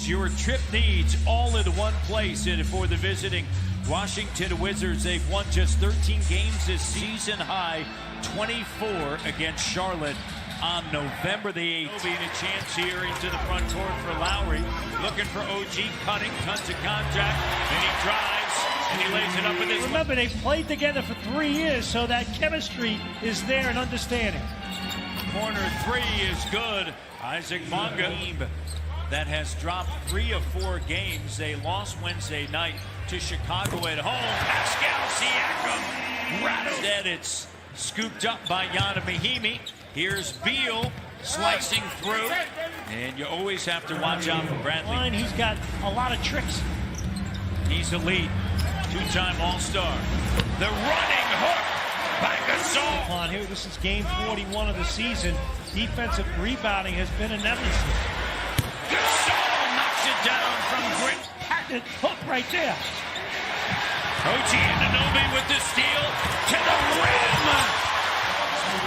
is your trip needs all in one place. And for the visiting Washington Wizards, they've won just 13 games this season high, 24 against Charlotte on November the 8th. Being a chance here into the front court for Lowry. Looking for OG, cutting, tons of contact, and he drives, and he lays it up with his... Remember, they played together for 3 years, so that chemistry is there and understanding. Corner three is good. Isaac Monga, that has dropped 3 of 4 games. They lost Wednesday night to Chicago at home. Pascal Siakam. Instead, it's scooped up by Yana Mahimi. Here's Beal slicing through. And you always have to watch out for Bradley. He's got a lot of tricks. He's elite. 2-time All-Star. The running hook by Gasol. Here, this is game 41 of the season. Defensive rebounding has been a nemesis. Gasol knocks it down from Grit. Patent hook right there. OG Anunoby with the steal to the rim.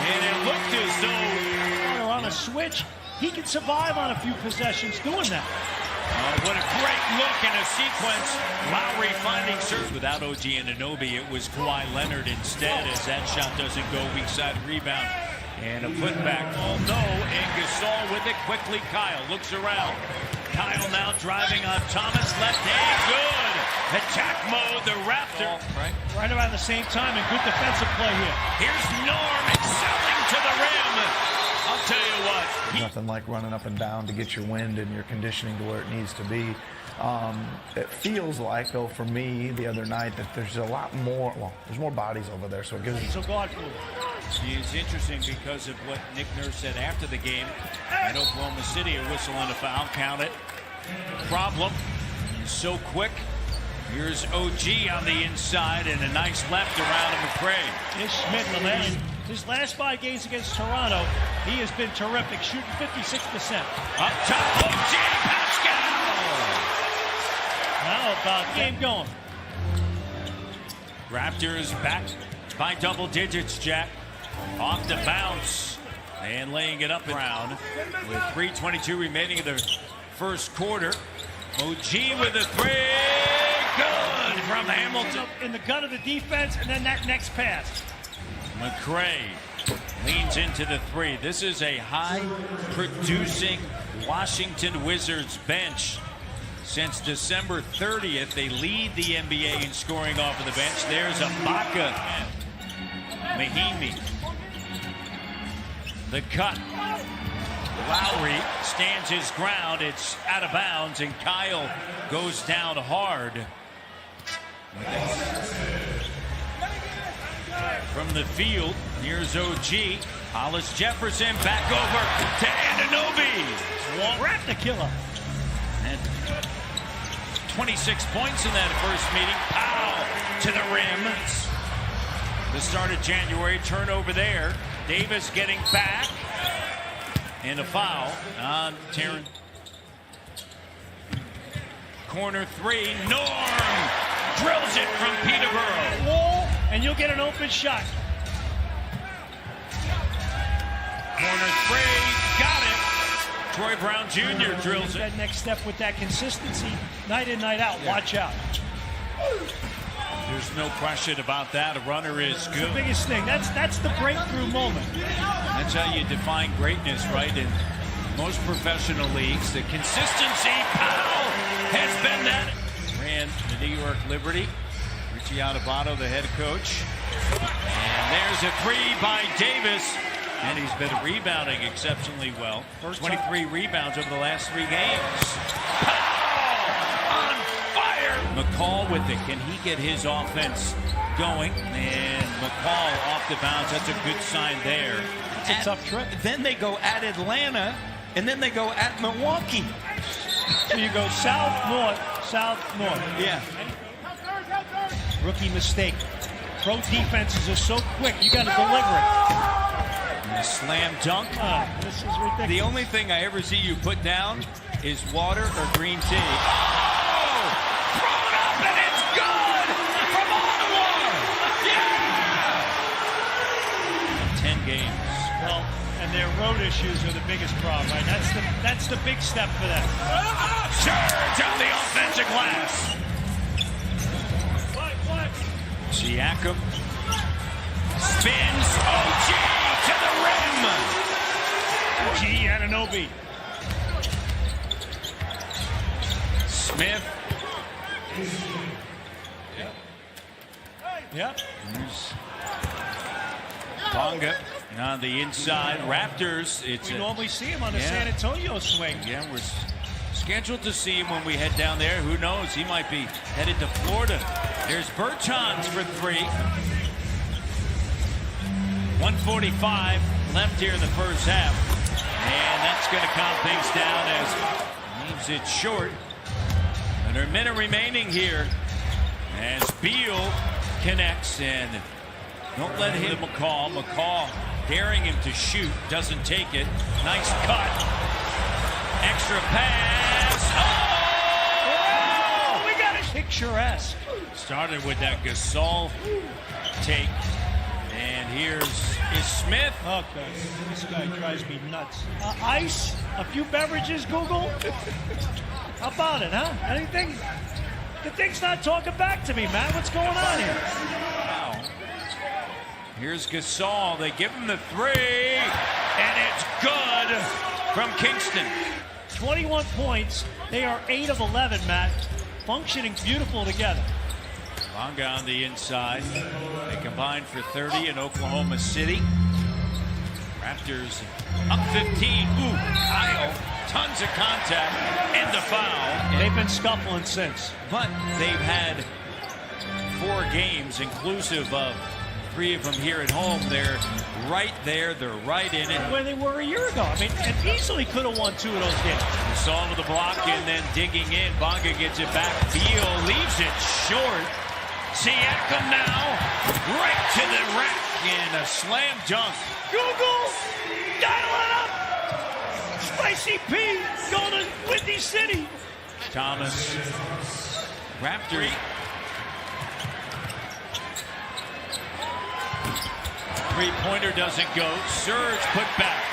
And it looked as though on a switch, he can survive on a few possessions doing that. What a great look in a sequence. Lowry finding service. Without OG Anunoby, it was Kawhi Leonard instead, as that shot doesn't go. Weak side rebound. And a putback. Oh no, and Gasol with it quickly. Kyle looks around. Kyle now driving on Thomas. Left hand, good. Attack mode, the Raptor. Right around the same time, and good defensive play here. Here's Norm excelling to the rim. I'll tell you what. Nothing like running up and down to get your wind and your conditioning to where it needs to be. It feels like, though, for me the other night that there's a lot more, well, there's more bodies over there, so it gives me... So God, it's interesting because of what Nick Nurse said after the game at Oklahoma City, a whistle and a foul, count it. Problem, so quick. Here's OG on the inside and a nice left around to McCray. Ish Smith, his last 5 games against Toronto, he has been terrific, shooting 56%. Up top, OG Pascal! How about game going? Raptors back by double digits, Jack. Off the bounce and laying it up around with 3:22 remaining in the first quarter. OG with a three. Good from Hamilton. In the gut of the defense, and then that next pass. McCray leans into the three. This is a high-producing Washington Wizards bench. Since December 30th, they lead the NBA in scoring off of the bench. There's Ibaka. Mahimi. The cut. Lowry stands his ground. It's out of bounds, and Kyle goes down hard. From the field, here's OG. Hollis Jefferson back over to Anunoby. Wrap the killer. And 26 points in that first meeting. Powell to the rim. The start of January, turnover there. Davis getting back. And a foul on Terran. Corner three, Norm drills it from Peterborough. Wall, and you'll get an open shot. Corner three, got it. Troy Brown Jr. drills it. That next step with that consistency, night in, night out. Watch out. There's no question about that. A runner is good. The biggest thing. That's the breakthrough moment. That's how you define greatness, right? In most professional leagues, the consistency. Powell has been that. Ran the New York Liberty. Richie Adubato, the head coach. And there's a three by Davis. And he's been rebounding exceptionally well. 23 rebounds over the last 3 games. Powell on fire. McCall with it. Can he get his offense going? And McCall off the bounce. That's a good sign there. It's a tough trip. Then they go at Atlanta, and then they go at Milwaukee. So you go south, north, south, north. Yeah. Rookie mistake. Pro defenses are so quick, you got to deliver it. And a slam dunk. This is ridiculous. The only thing I ever see you put down is water or green tea. Oh! Thrown up and it's good from Ottawa! Yeah! 10 games. Well, and their road issues are the biggest problem, right? That's the big step for them. Sure! Siakam spins. OG to the rim. OG Anunoby. Smith. Yep. Here's Bonga on the inside. Raptors. It's We normally see him on the San Antonio swing. Yeah, we're scheduled to see him when we head down there. Who knows? He might be headed to Florida. There's Bertans for three. 1:45 left here in the first half. And that's going to calm things down as leaves it short. Under a minute remaining here as Beal connects and don't let him McCall daring him to shoot, doesn't take it. Nice cut. Extra pass. Oh, we got it. Picturesque. Started with that Gasol take. And here's Smith. Okay, this guy drives me nuts. Ice, a few beverages, Google. How about it, huh? Anything? The thing's not talking back to me, Matt. What's going on here? Wow. Here's Gasol. They give him the three. And it's good from Kingston. 21 points. They are 8 of 11, Matt. Functioning beautiful together. Bonga on the inside. They combined for 30 in Oklahoma City. Raptors up 15. Ooh, Kyle. Tons of contact and the foul. They've been scuffling since. But they've had 4 games, inclusive of 3 of them here at home. They're right there. They're right in it. Where they were a year ago. I mean, and easily could have won 2 of those games. Gasol with the block and then digging in. Bonga gets it back. Beal leaves it short. Siakam now right to the rack in a slam dunk. Google, dial it up. Spicy P, going to Windy City. Thomas. Raptors. Three-pointer doesn't go. Surge put back.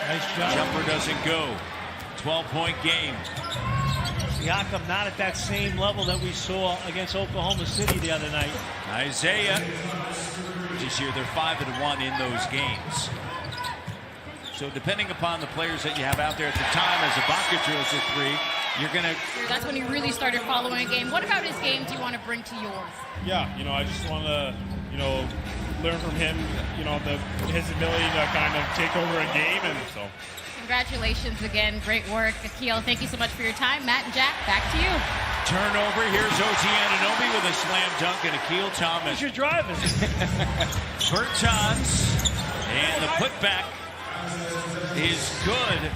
Nice job. Jumper doesn't go. 12-point game. Siakam not at that same level that we saw against Oklahoma City the other night. Isaiah. This year they're 5-1 in those games. So depending upon the players that you have out there at the time, as Ibaka drills a three, you're going to... That's when you really started following a game. What about his game do you want to bring to yours? Yeah, I just want to, learn from him, his ability to kind of take over a game, and so... Congratulations again. Great work. Akil, thank you so much for your time. Matt and Jack, back to you. Turnover. Here's OG Anunoby with a slam dunk and Akil Thomas. Who's your driver? Bertans. And the putback is good.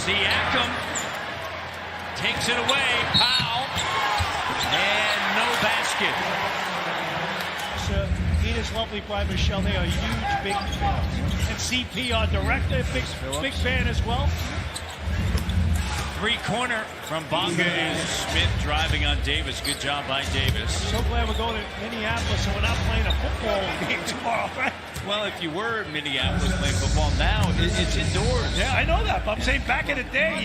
Siakam takes it away. Powell. And no basket. So, Nina's lovely bride, Michelle, they are huge, big fans. And CP, our director, big fan as well. Three-corner from Bonga is Smith driving on Davis. Good job by Davis. So glad we're going to Minneapolis and we're not playing a football game tomorrow, right? Well, if you were in Minneapolis playing football now, it's indoors. Yeah, I know that, but I'm saying back in the day,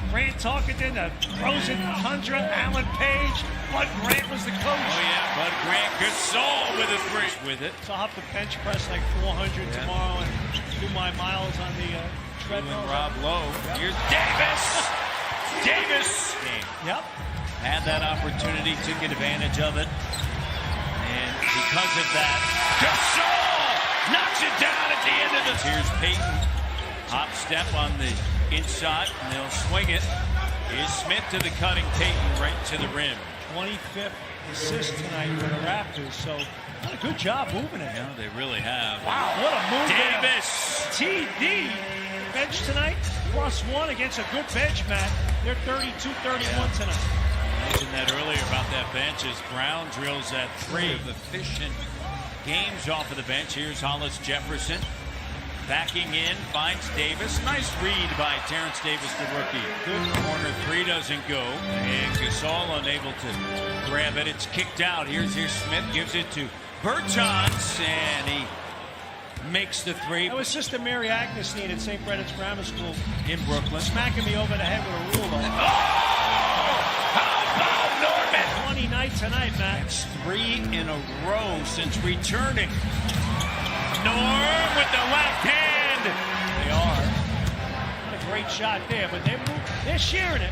Grant Talkington, the frozen tundra, Alan Page, Bud Grant was the coach. Oh, yeah, Bud Grant, Gasol with a three. With it. So I'll have to bench press like 400 tomorrow and do my miles on the treadmill. Rob Lowe. Yep. Here's Davis. Davis. Yep. Had that opportunity, took advantage of it. And because of that, Gasol knocks it down at the end of the... Here's Payton. Hop step on the inside, and they'll swing it. Here's Smith to the cutting Payton right to the rim. 25th assist tonight for the Raptors, so what a good job moving it. Yeah, they really have. Wow, what a move. Davis. TD. Bench tonight, +1 against a good bench, Matt. They're 32-31 tonight. I mentioned that earlier about that bench as Brown drills that three of efficient games off of the bench. Here's Hollis Jefferson backing in, finds Davis. Nice read by Terrence Davis, the rookie. Good corner three doesn't go, and Gasol unable to grab it. It's kicked out. Here's Smith, gives it to Bertans, and he makes the three. That was Sister Mary Agnes at St. Brendan's Grammar School in Brooklyn. Smacking me over the head with a ruler. Oh! How about North Smith. 20 night tonight, Matt. That's 3 in a row since returning. Norm with the left hand. They are. What a great shot there, but they're shearing it.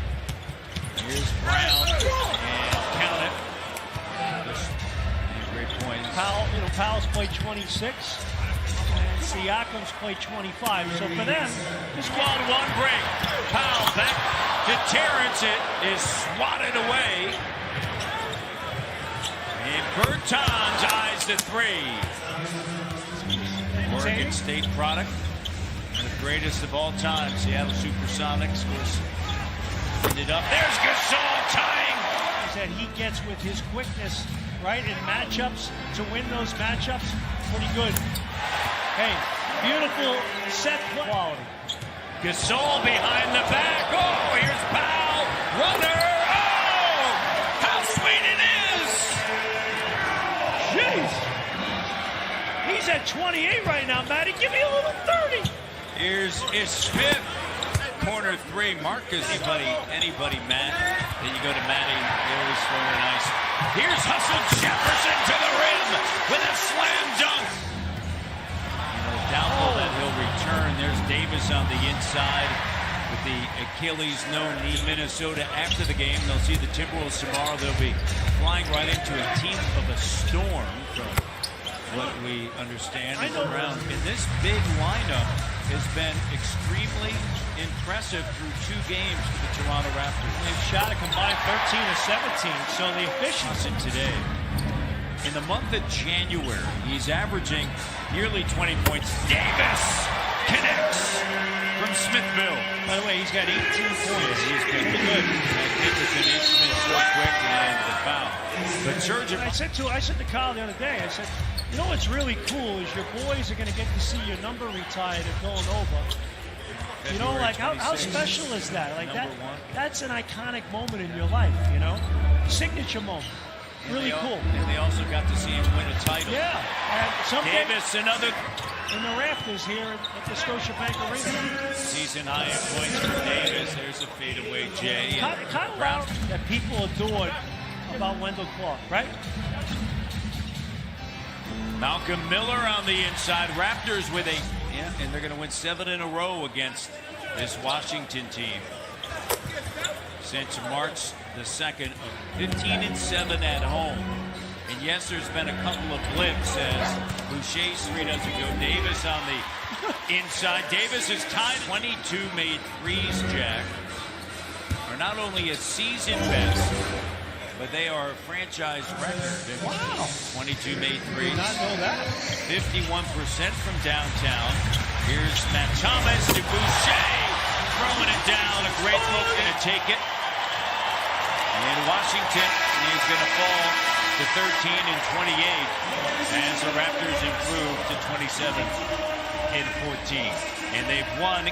Here's Brown, and count it. Great point. Powell's played 26, and Siakam's played 25. So for them, just one break. Powell back to Terrence. It is swatted away. And Bertans eyes the 3. Oregon State product. The greatest of all time. Seattle Supersonics was ended up. There's Gasol tying. That he gets with his quickness, right, in matchups, to win those matchups, pretty good. Hey, beautiful set quality. Gasol behind the back. Oh, here's Powell. Runner. Oh, how sweet it is. Jeez. He's at 28 right now, Matty. Give me a little 30. Here's Smith. Corner 3. Marcus. Anybody, Matt. Then you go to Matty. They always throw it nice. Here's Hustle Jefferson to the rim with a slam dunk. Doubtful that he'll return. There's Davis on the inside with the Achilles no knee. Minnesota after the game. They'll see the Timberwolves tomorrow. They'll be flying right into a team of a storm from what we understand is around. And this big lineup has been extremely impressive through 2 games for the Toronto Raptors. They've shot a combined 13 of 17, so the efficiency today. In the month of January, he's averaging nearly 20 points. Davis connects from Smithville. By the way, he's got 18 points. He's been good. Dickerson is so quick and the foul. But Serge, I said to Kyle the other day, I said, you know what's really cool is your boys are going to get to see your number retired at Villanova. You know, like how special is that? Like that's an iconic moment in your life, you know? Signature moment. Really cool. And they also got to see him win a title. Yeah. And Davis, another in the rafters here at the Scotiabank Arena. Season high in points for Davis. There's a fadeaway Jay. Kind of loud that people adored about Wendell Clark, right? Malcolm Miller on the inside. Raptors with and they're going to win 7 in a row against this Washington team. Since March the 2nd, 15-7 at home. And yes, there's been a couple of blips as Boucher's 3 doesn't go. Davis on the inside. Davis is tied 22 made threes, Jack. Are not only a season best, but they are a franchise record. Wow. 22 made threes. Did not know that. 51% from downtown. Here's Matt Thomas to Boucher. Throwing it down. A great look. Going to take it. And Washington is going to fall to 13 and 28 as the Raptors improve to 27 and 14. And they've won